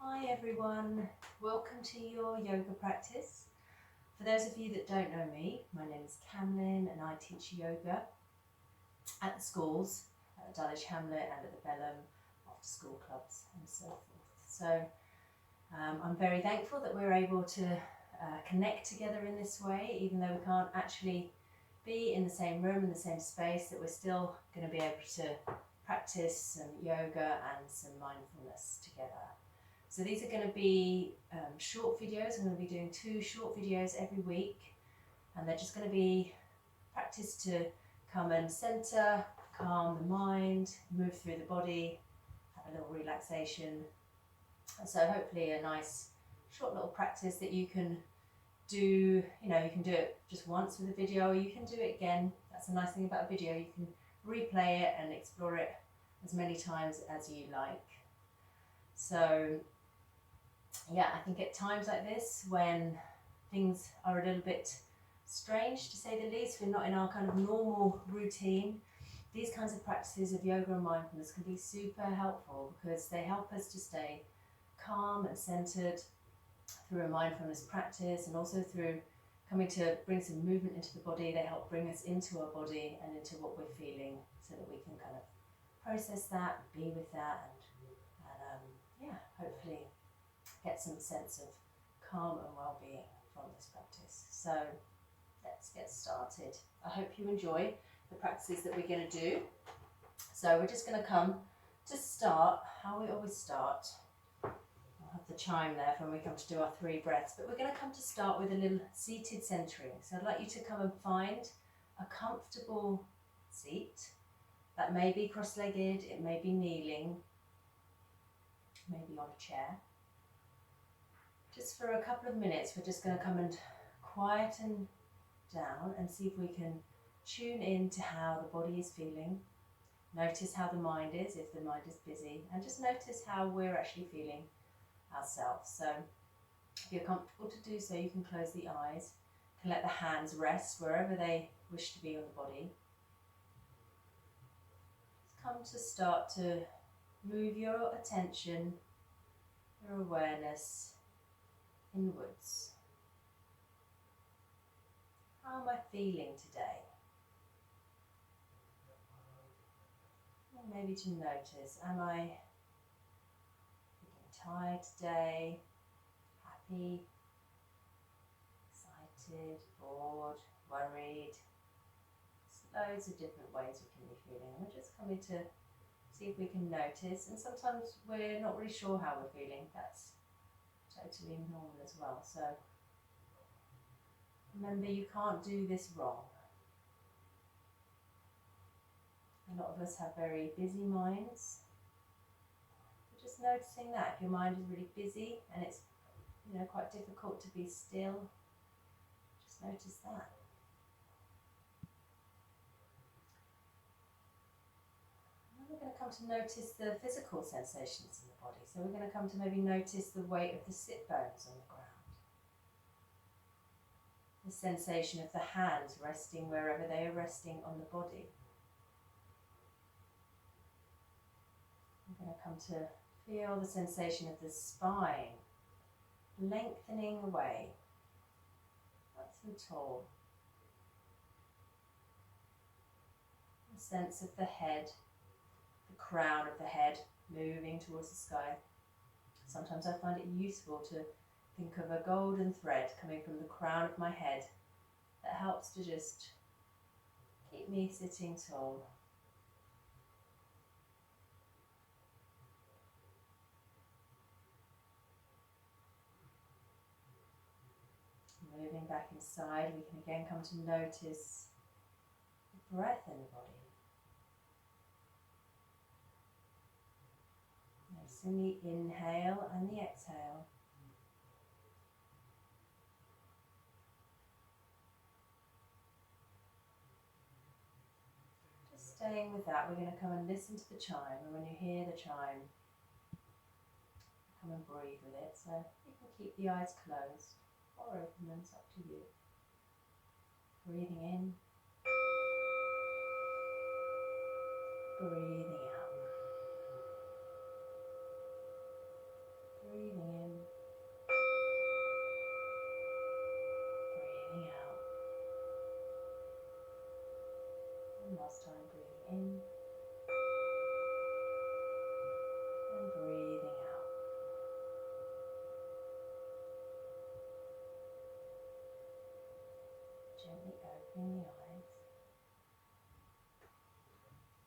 Hi everyone, welcome to your yoga practice. For those of you that don't know me, my name is Camlin and I teach yoga at the schools, at the Dulwich Hamlet and at the Bellum after school clubs and so forth. So I'm very thankful that we're able to connect together in this way, even though we can't actually be in the same room, in the same space, that we're still going to be able to practice some yoga and some mindfulness together. So these are going to be short videos. I'm going to be doing 2 short videos every week, and they're just going to be practice to come and center, calm the mind, move through the body, have a little relaxation. And so hopefully a nice short little practice that you can do, you can do it just once with a video, or you can do it again. That's the nice thing about a video, you can replay it and explore it as many times as you like. So yeah, I think at times like this, when things are a little bit strange to say the least, we're not in our kind of normal routine, these kinds of practices of yoga and mindfulness can be super helpful because they help us to stay calm and centered through a mindfulness practice, and also through coming to bring some movement into the body. They help bring us into our body and into what we're feeling, so that we can kind of process that, be with that, and hopefully get some sense of calm and well-being from this practice. So let's get started. I hope you enjoy the practices that we're going to do. So we're just going to come to start how we always start. I'll have the chime there for when we come to do our 3 breaths, but we're going to come to start with a little seated centering. So I'd like you to come and find a comfortable seat. That may be cross-legged, it may be kneeling, maybe on a chair. Just for a couple of minutes, we're just going to come and quieten down and see if we can tune in to how the body is feeling. Notice how the mind is, if the mind is busy, and just notice how we're actually feeling ourselves. So if you're comfortable to do so, you can close the eyes. You can let the hands rest wherever they wish to be on the body. Just come to start to move your attention, your awareness inwards. How am I feeling today? And maybe to notice, am I feeling tired today, happy, excited, bored, worried? There's loads of different ways we can be feeling. We're just coming to see if we can notice, and sometimes we're not really sure how we're feeling. That's totally normal as well. So remember, you can't do this wrong. A lot of us have very busy minds. But just noticing that, if your mind is really busy and it's quite difficult to be still, just notice that. And then we're going to come to notice the physical sensations in the body. So we're going to come to maybe notice the weight of the sit bones on the ground. The sensation of the hands resting wherever they are resting on the body. We're going to come to feel the sensation of the spine lengthening away, nice and tall. The sense of the head, the crown of the head moving towards the sky. Sometimes I find it useful to think of a golden thread coming from the crown of my head that helps to just keep me sitting tall. Moving back inside, we can again come to notice the breath in the body. Noticing the inhale and the exhale. Just staying with that, we're going to come and listen to the chime, and when you hear the chime, come and breathe with it. So you can keep the eyes closed or open them, it's up to you. Breathing in, breathing out, breathing last time, breathing in and breathing out. Gently opening the eyes.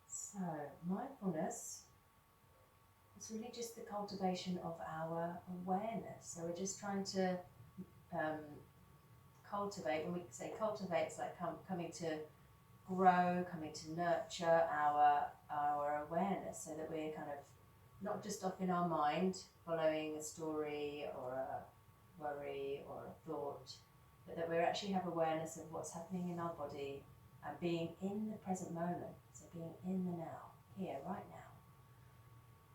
So, mindfulness is really just the cultivation of our awareness. So we're just trying to cultivate. When we say cultivate, it's like coming to grow, coming to nurture our awareness, so that we're kind of not just off in our mind following a story or a worry or a thought, but that we actually have awareness of what's happening in our body and being in the present moment, so being in the now, here, right now.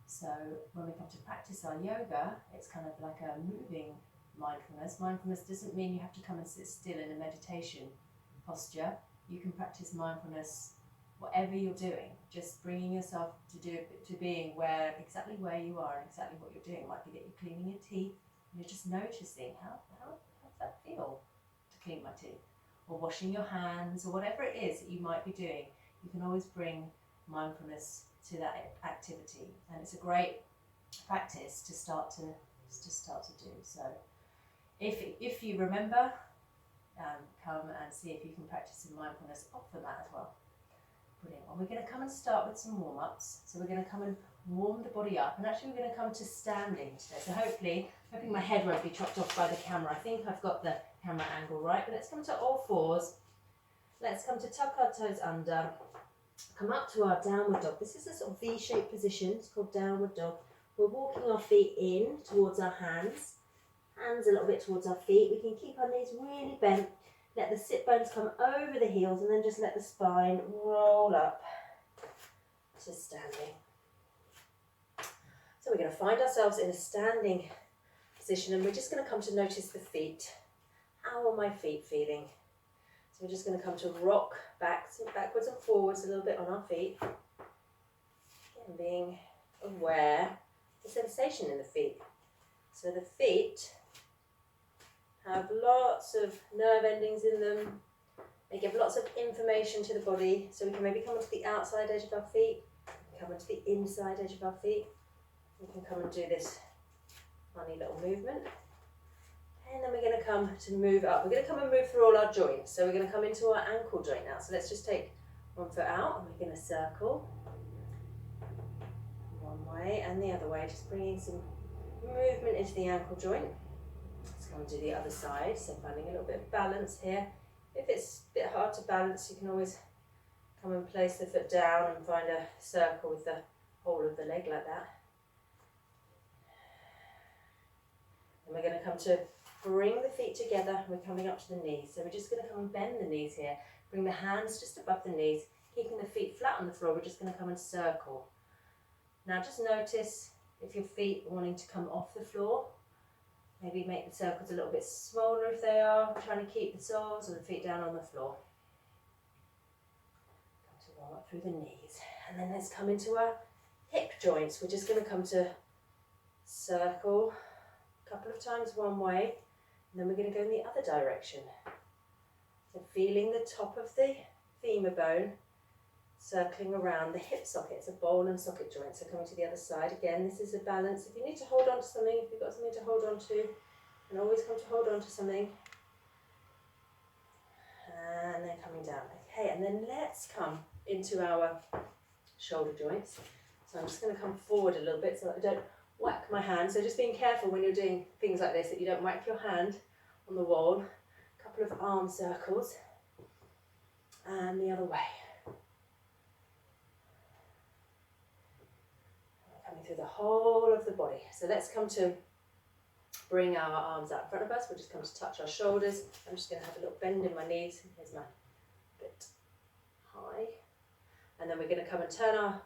So when we come to practice our yoga, it's kind of like a moving mindfulness. Mindfulness doesn't mean you have to come and sit still in a meditation posture. You can practice mindfulness whatever you're doing, just bringing yourself to being exactly where you are and exactly what you're doing. It might be that you're cleaning your teeth and you're just noticing how does that feel to clean my teeth, or washing your hands, or whatever it is that you might be doing. You can always bring mindfulness to that activity, and it's a great practice to start to do. So if you remember, come and see if you can practice some mindfulness off the mat as well. Brilliant. Well, we're going to come and start with some warm-ups. So we're going to come and warm the body up, and actually we're going to come to standing today. So hoping my head won't be chopped off by the camera. I think I've got the camera angle right, but let's come to all fours. Let's come to tuck our toes under, come up to our downward dog. This is a sort of V-shaped position. It's called downward dog. We're walking our feet in towards our hands a little bit towards our feet. We can keep our knees really bent. Let the sit bones come over the heels, and then just let the spine roll up to standing. So we're going to find ourselves in a standing position, and we're just going to come to notice the feet. How are my feet feeling? So we're just going to come to rock backwards and forwards a little bit on our feet. Again, being aware of the sensation in the feet. So the feet have lots of nerve endings in them. They give lots of information to the body. So we can maybe come onto the outside edge of our feet, come onto the inside edge of our feet. We can come and do this funny little movement. And then we're going to come to move up. We're going to come and move through all our joints. So we're going to come into our ankle joint now. So let's just take one foot out, and we're going to circle one way and the other way, just bringing some movement into the ankle joint. Let's come and do the other side. So finding a little bit of balance here. If it's a bit hard to balance, you can always come and place the foot down and find a circle with the whole of the leg like that. And we're going to come to bring the feet together. We're coming up to the knees. So we're just going to come and bend the knees here. Bring the hands just above the knees, keeping the feet flat on the floor. We're just going to come and circle. Now just notice if your feet are wanting to come off the floor. Maybe make the circles a little bit smaller if they are, trying to keep the soles of the feet down on the floor. Come to warm up through the knees. And then let's come into our hip joints. We're just going to come to circle a couple of times one way, and then we're going to go in the other direction. So feeling the top of the femur bone, circling around the hip socket. It's a ball and socket joint. So coming to the other side. Again, this is a balance. If you need to hold on to something, if you've got something to hold on to, and always come to hold on to something. And then coming down. Okay, and then let's come into our shoulder joints. So I'm just going to come forward a little bit so that I don't whack my hand. So just being careful when you're doing things like this, that you don't whack your hand on the wall. A couple of arm circles. And the other way. Coming through the whole of the body. So let's come to bring our arms out in front of us. We'll just come to touch our shoulders. I'm just going to have a little bend in my knees. Here's my bit high. And then we're going to come and turn our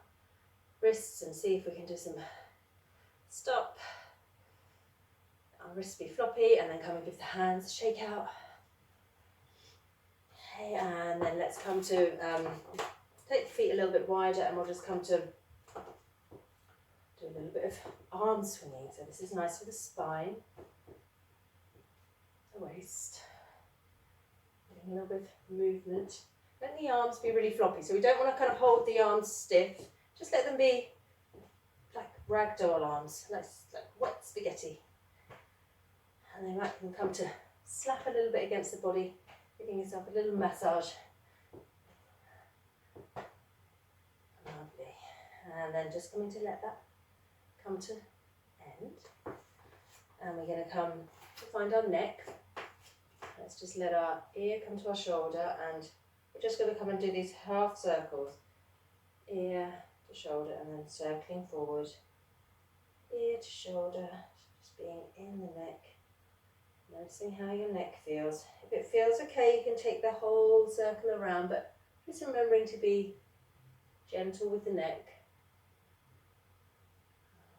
wrists and see if we can do some stop. Our wrists be floppy, and then come and give the hands a shake out. Okay, and then let's come to take the feet a little bit wider, and we'll just come to do a little bit of arm swinging. So this is nice for the spine, the waist, getting a little bit of movement Let the arms be really floppy. So we don't want to kind of hold the arms stiff. Just let them be like ragdoll arms, like wet spaghetti. And then that can come to slap a little bit against the body, giving yourself a little massage. Lovely. And then just coming to let that come to end. And we're going to come to find our neck. Let's just let our ear come to our shoulder, and we're just going to come and do these half circles. Ear to shoulder and then circling forward. Ear to shoulder, just being in the neck. Noticing how your neck feels. If it feels okay, you can take the whole circle around, but just remembering to be gentle with the neck.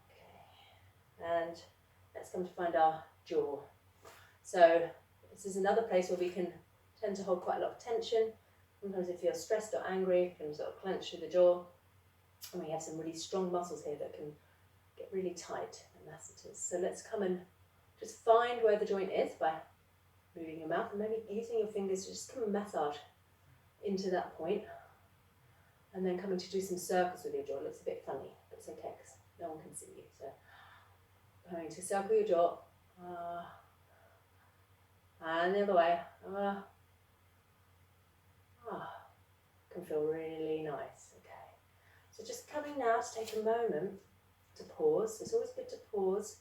Okay. And let's come to find our jaw. So this is another place where we can tend to hold quite a lot of tension. Sometimes if you're stressed or angry, you can sort of clench through the jaw. And we have some really strong muscles here that can get really tight and lassitous. So let's come and just find where the joint is by moving your mouth and maybe using your fingers to just come and massage into that point. And then coming to do some circles with your jaw. It looks a bit funny, but it's okay because no one can see you. So going to circle your jaw. And the other way. Can feel really nice. Okay. So just coming now to take a moment to pause. It's always good to pause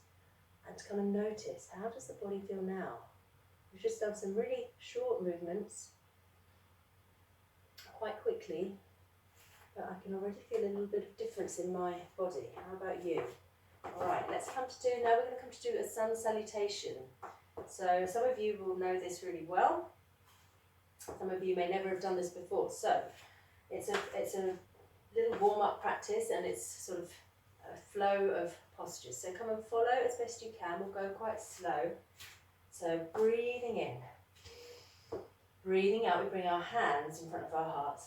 and to come and notice, how does the body feel now? We've just done some really short movements quite quickly, but I can already feel a little bit of difference in my body. How about you? Alright, let's come to do, now we're going to come to do a sun salutation. So some of you will know this really well. Some of you may never have done this before. So it's a little warm-up practice, and it's sort of a flow of postures. So come and follow as best you can. We'll go quite slow. So breathing in. Breathing out, we bring our hands in front of our hearts.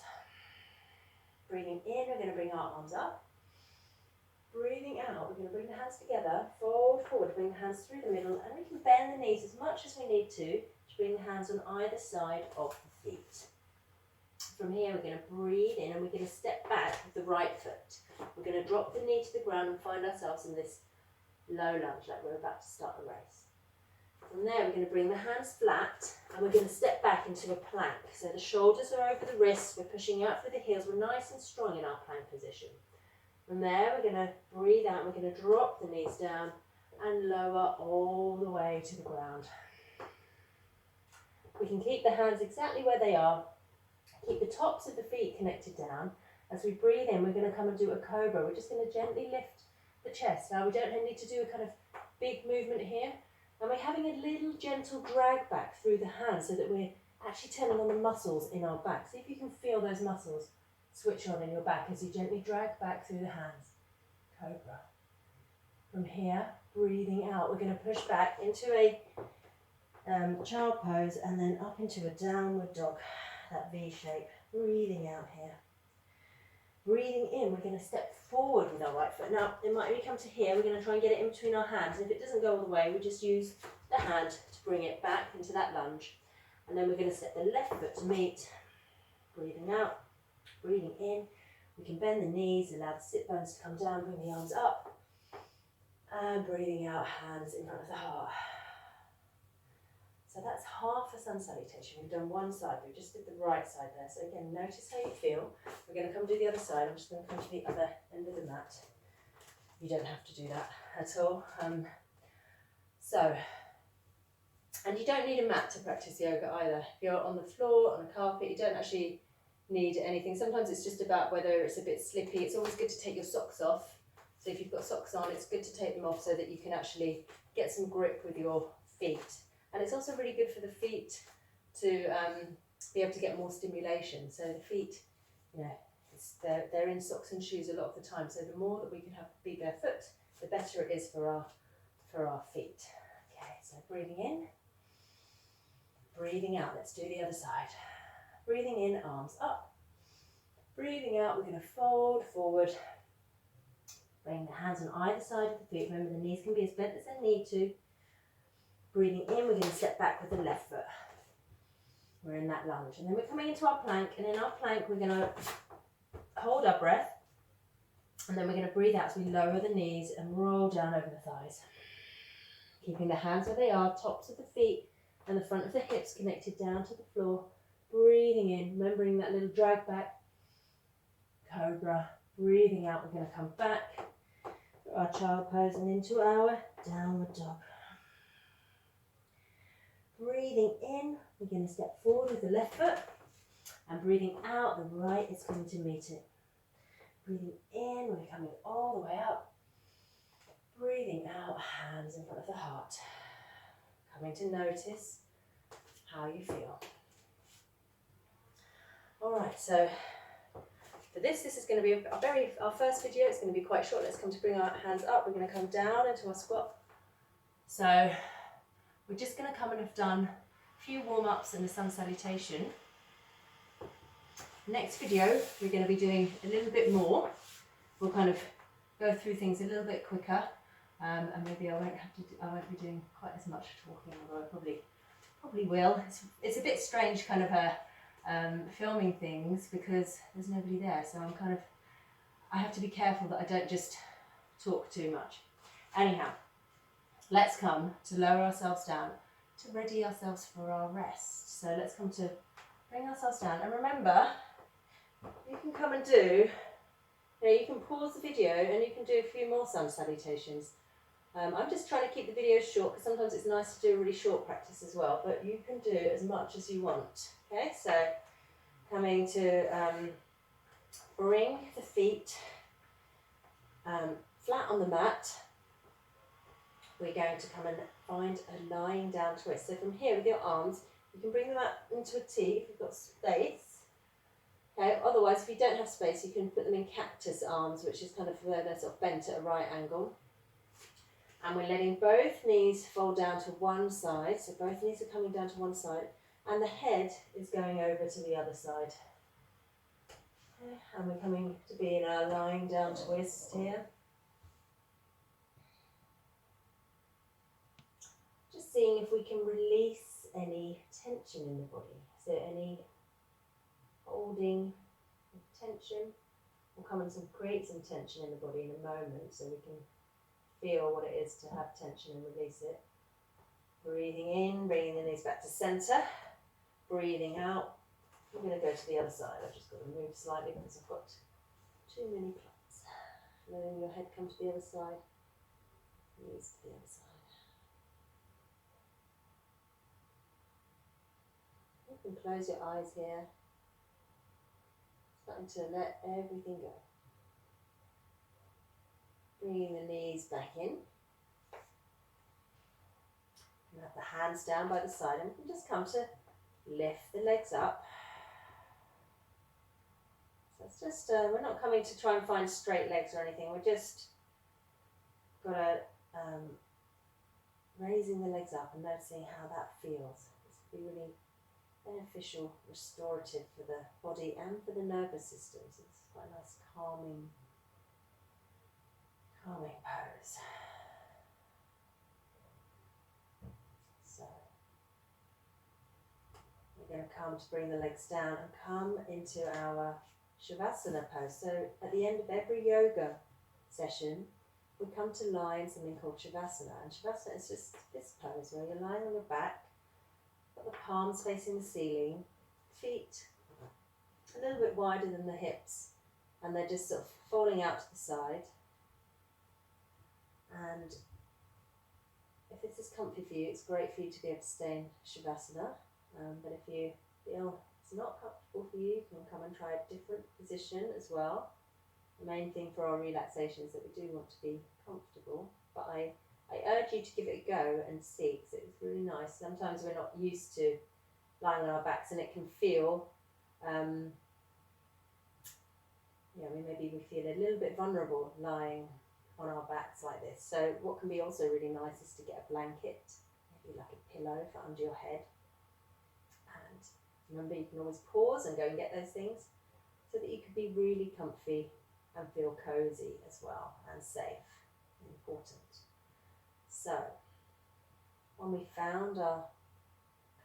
Breathing in, we're going to bring our arms up. Breathing out, we're going to bring the hands together, fold forward, bring the hands through the middle, and we can bend the knees as much as we need to bring the hands on either side of the feet. From here, we're going to breathe in, and we're going to step back with the right foot. We're going to drop the knee to the ground and find ourselves in this low lunge, like we're about to start a race. From there, we're going to bring the hands flat, and we're going to step back into a plank. So the shoulders are over the wrists, we're pushing out through the heels, we're nice and strong in our plank position. From there, we're going to breathe out, we're going to drop the knees down and lower all the way to the ground. We can keep the hands exactly where they are, keep the tops of the feet connected down. As we breathe in, we're going to come and do a cobra. We're just going to gently lift the chest. Now, we don't need to do a kind of big movement here, and we're having a little gentle drag back through the hands so that we're actually turning on the muscles in our back. See if you can feel those muscles switch on in your back as you gently drag back through the hands. Cobra. From here, breathing out, we're going to push back into a child pose and then up into a downward dog, that V shape. Breathing out here. Breathing in, we're going to step forward with our right foot. Now, it might only come to here, we're going to try and get it in between our hands. And if it doesn't go all the way, we just use the hand to bring it back into that lunge. And then we're going to step the left foot to meet. Breathing out. Breathing in, we can bend the knees, allow the sit bones to come down, bring the arms up, and breathing out, hands in front of the heart. So that's half a sun salutation. We've done one side, we just did the right side there. So again, notice how you feel. We're going to come do the other side. I'm just going to come to the other end of the mat. You don't have to do that at all. And you don't need a mat to practice yoga either. If you're on the floor, on a carpet, you don't actually need anything. Sometimes it's just about whether it's a bit slippy. It's always good to take your socks off. So if you've got socks on, it's good to take them off so that you can actually get some grip with your feet. And it's also really good for the feet to be able to get more stimulation. So the feet, you know, they're in socks and shoes a lot of the time. So the more that we can be barefoot, the better it is for our feet. Okay, so breathing in, breathing out. Let's do the other side. Breathing in, arms up. Breathing out, we're going to fold forward. Bring the hands on either side of the feet. Remember, the knees can be as bent as they need to. Breathing in, we're going to step back with the left foot. We're in that lunge. And then we're coming into our plank, and in our plank we're going to hold our breath, and then we're going to breathe out as we lower the knees and roll down over the thighs. Keeping the hands where they are, tops of the feet and the front of the hips connected down to the floor. Breathing in, remembering that little drag back. Cobra. Breathing out, we're going to come back to our child pose and into our downward dog. Breathing in, we're going to step forward with the left foot, and breathing out, the right is going to meet it. Breathing in, we're coming all the way up. Breathing out, hands in front of the heart. Coming to notice how you feel. All right, so for this is going to be our first video. It's going to be quite short. Let's come to bring our hands up. We're going to come down into our squat. So we're just going to come and have done a few warm-ups and the sun salutation. Next video, we're going to be doing a little bit more. We'll kind of go through things a little bit quicker, and maybe I won't be doing quite as much talking, although I probably will. It's a bit strange, kind of filming things because there's nobody there, so I have to be careful that I don't just talk too much. Anyhow, let's come to lower ourselves down to ready ourselves for our rest. So let's come to bring ourselves down, and remember, you can come and do, you can pause the video and you can do a few more sun salutations. I'm just trying to keep the videos short because sometimes it's nice to do a really short practice as well, but you can do as much as you want. Okay, so coming to bring the feet flat on the mat. We're going to come and find a lying down twist. So from here with your arms, you can bring them out into a T if you've got space. Okay, otherwise if you don't have space, you can put them in cactus arms, which is kind of where they're sort of bent at a right angle. And we're letting both knees fold down to one side. So both knees are coming down to one side, and the head is going over to the other side. Okay, and we're coming to be in our lying down twist here. Just seeing if we can release any tension in the body. So any holding tension. We'll come and create some tension in the body in a moment so we can feel what it is to have tension and release it. Breathing in, bringing the knees back to centre. Breathing out. I'm going to go to the other side. I've just got to move slightly because I've got too many planks. Letting your head come to the other side. Knees to the other side. You can close your eyes here. Starting to let everything go. Bringing the knees back in. And have the hands down by the side, and we can just come to lift the legs up. So it's just, we're not coming to try and find straight legs or anything. We're just got to raising the legs up and noticing how that feels. This will be really beneficial, restorative for the body and for the nervous system. So it's quite a nice calming pose. So we're going to come to bring the legs down and come into our Savasana pose. So at the end of every yoga session, we come to lie in something called Savasana. And Savasana is just this pose where you're lying on your back, got the palms facing the ceiling, feet a little bit wider than the hips, and they're just sort of falling out to the side. And if this is comfy for you, it's great for you to be able to stay in Savasana. But if you feel it's not comfortable for you, you can come and try a different position as well. The main thing for our relaxation is that we do want to be comfortable, but I urge you to give it a go and see, because it's really nice. Sometimes we're not used to lying on our backs and it can feel, maybe we feel a little bit vulnerable lying on our backs like this. So what can be also really nice is to get a blanket, maybe like a pillow for under your head. And remember, you can always pause and go and get those things so that you can be really comfy and feel cozy as well and safe. Important. So when we found our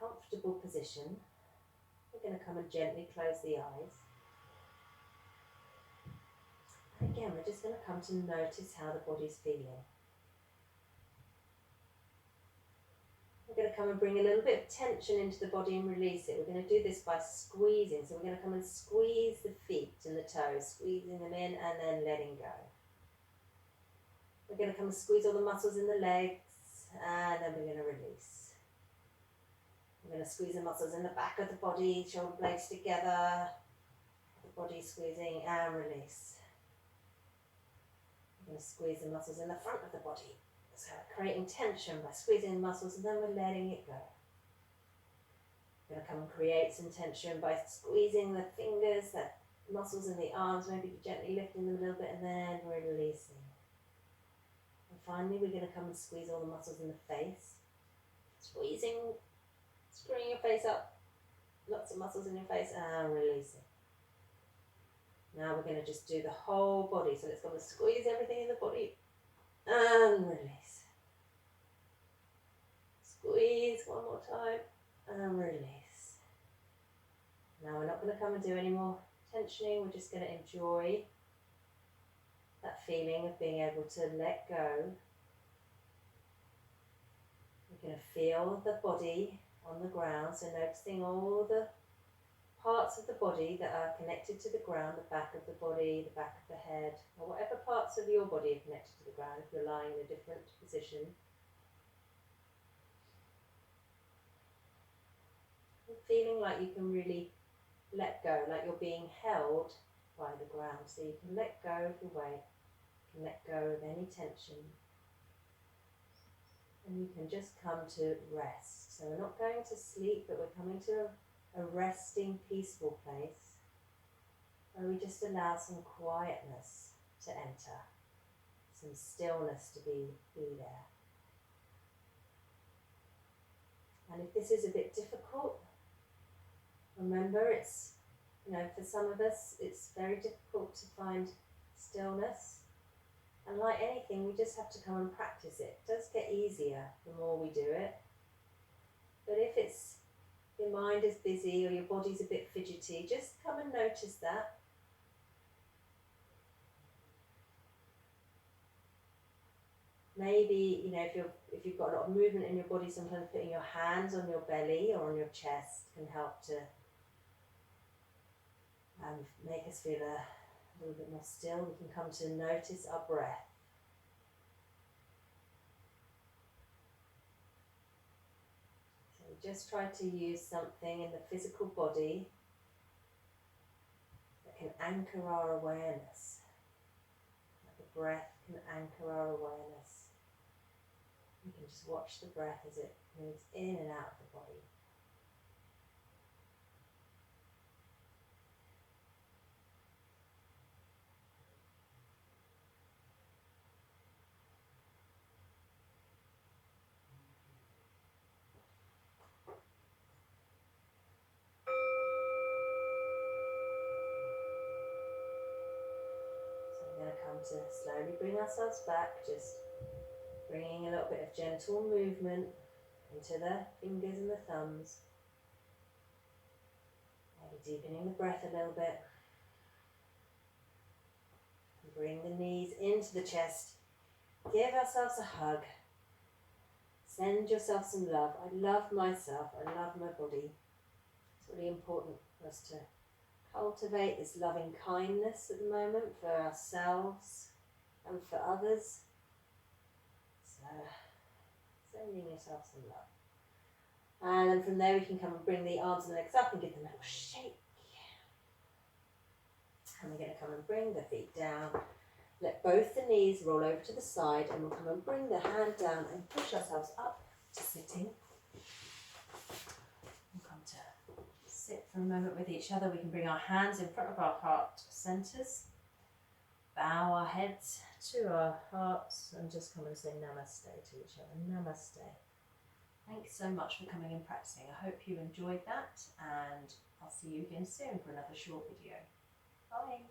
comfortable position, We're going to come and gently close the eyes. And again, we're just going to come to notice how the body's feeling. We're going to come and bring a little bit of tension into the body and release it. We're going to do this by squeezing. So we're going to come and squeeze the feet and the toes, squeezing them in and then letting go. We're going to come and squeeze all the muscles in the legs and then we're going to release. We're going to squeeze the muscles in the back of the body, shoulder blades together, the body squeezing and release. We're going to squeeze the muscles in the front of the body. So creating tension by squeezing the muscles and then we're letting it go. We're going to come and create some tension by squeezing the fingers, the muscles in the arms, maybe gently lifting them a little bit and then releasing. And finally we're going to come and squeeze all the muscles in the face. Squeezing, screwing your face up, lots of muscles in your face and releasing. Now we're going to just do the whole body. So let's go and squeeze everything in the body and release. Squeeze one more time and release. Now we're not going to come and do any more tensioning. We're just going to enjoy that feeling of being able to let go. We're going to feel the body on the ground. So noticing all the parts of the body that are connected to the ground, the back of the body, the back of the head, or whatever parts of your body are connected to the ground if you're lying in a different position. And feeling like you can really let go, like you're being held by the ground. So you can let go of your weight, you can let go of any tension, and you can just come to rest. So we're not going to sleep, but we're coming to a resting, peaceful place where we just allow some quietness to enter, some stillness to be there. And if this is a bit difficult, remember it's, for some of us, it's very difficult to find stillness. And like anything, we just have to come and practice it. It does get easier the more we do it. But if your mind is busy or your body's a bit fidgety, just come and notice that. Maybe, if you've got a lot of movement in your body, sometimes putting your hands on your belly or on your chest can help to make us feel a little bit more still. We can come to notice our breath. So we just try to use something in the physical body that can anchor our awareness. Like the breath can anchor our awareness. You can just watch the breath as it moves in and out of the body. To slowly bring ourselves back, just bringing a little bit of gentle movement into the fingers and the thumbs, maybe deepening the breath a little bit, and bring the knees into the chest. Give ourselves a hug, send yourself some love. I love myself, I love my body. It's really important for us to cultivate this loving kindness at the moment for ourselves and for others. So, sending yourself some love. And then from there we can come and bring the arms and legs up and give them a little shake. And we're going to come and bring the feet down. Let both the knees roll over to the side and we'll come and bring the hand down and push ourselves up to sitting. We'll come to sit for a moment with each other. We can bring our hands in front of our heart centres, bow our heads to our hearts and just come and say namaste to each other. Namaste. Thanks so much for coming and practicing. I hope you enjoyed that and I'll see you again soon for another short video. Bye.